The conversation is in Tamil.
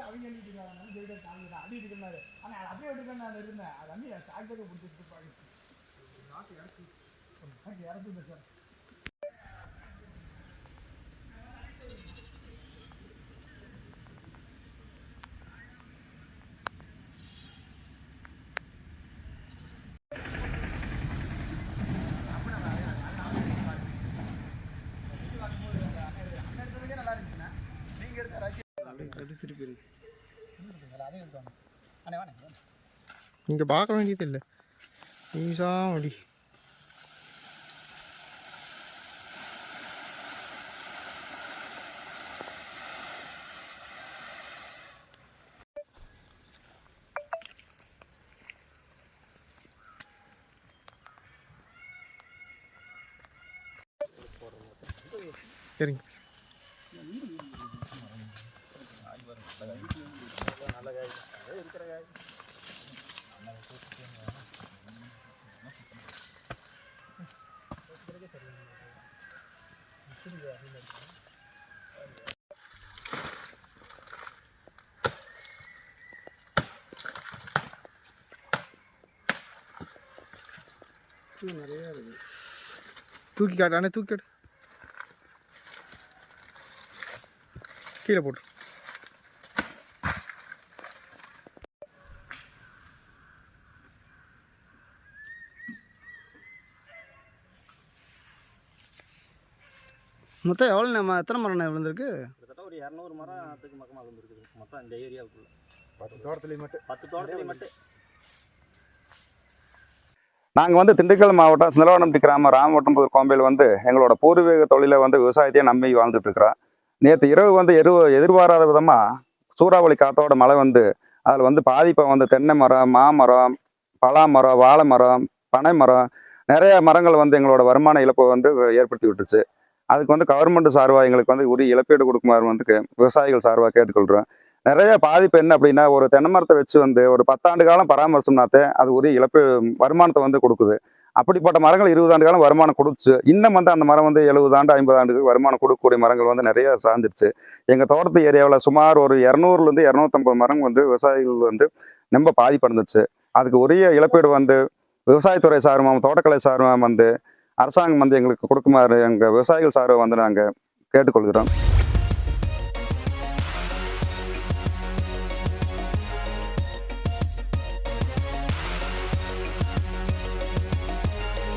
அவங்க அடி இருக்கிறாரு. ஆனால் அப்படியே எடுக்க நான் இருந்தேன். அது அண்ணி சாக்டரை பிடிச்சிட்டு இருப்பாங்க. இறக்குங்க சார். நீங்கள் பார்க்க வேண்டியது இல்லை ஈஸா வழி. சரிங்க. நிறைய இருக்கு. தூக்கி காட்டு அண்ணே, தூக்கி காட்டு. கீழே போட்டு மொத்தம் எவ்வளோ நம்ம எத்தனை மரம் விழுந்திருக்கு? கிட்டத்தட்ட ஒரு 200 மரத்துக்கு பக்கமாக விழுந்துருக்குது மொத்தம் இந்த ஏரியாவுக்குள்ள. 10 தோட்டத்துலேயும் மட்டும் 10 தோட்டத்துலேயும் மட்டும். நாங்கள் வந்து திண்டுக்கல் மாவட்டம் சிந்தலவானம்பட்டி கிராமம் ராமவட்டம்புதூர் கோம்பையில் வந்து எங்களோட பூர்வீக தொழிலை வந்து விவசாயத்தையே நம்பி வாழ்ந்துட்டு இருக்கிறோம். நேற்று இரவு வந்து எதிர்பாராத விதமாக சூறாவளி காற்றோட மழை வந்து அதில் வந்து பாதிப்பை வந்து தென்னை மரம், மாமரம், பலாமரம், வாழை மரம், பனை மரம், நிறைய மரங்கள் வந்து எங்களோட வருமான இழப்பை வந்து ஏற்படுத்தி விட்டுச்சு. அதுக்கு வந்து கவர்மெண்ட் சார்பாக எங்களுக்கு வந்து உரிய இழப்பீடு கொடுக்குமாறு வந்து விவசாயிகள் சார்பாக கேட்டுக்கொள்கிறோம். நிறைய பாதிப்பு என்ன அப்படின்னா, ஒரு தென்னை மரத்தை வச்சு வந்து ஒரு 10 ஆண்டு காலம் பராமரிச்சோம்னாத்தே அது உரிய இழப்பு வருமானத்தை வந்து கொடுக்குது. அப்படிப்பட்ட மரங்கள் 20 ஆண்டு காலம் வருமானம் கொடுத்துச்சு. இன்னும் வந்து அந்த மரம் வந்து 70 ஆண்டு 50 ஆண்டுக்கு வருமானம் கொடுக்கக்கூடிய மரங்கள் வந்து நிறைய சார்ந்துருச்சு. எங்கள் தோட்டத்து ஏரியாவில் சுமார் ஒரு 200லேருந்து 250 மரம் வந்து விவசாயிகள் வந்து ரொம்ப பாதிப்படைந்துச்சு. அதுக்கு உரிய இழப்பீடு வந்து விவசாயத்துறை சார்பாக, தோட்டக்கலை சார்பாக வந்து அரசாங்கம் வந்து எங்களுக்கு கொடுக்குமாறு எங்கள் விவசாயிகள் சார்பாக வந்து நாங்கள் கேட்டுக்கொள்கிறோம்.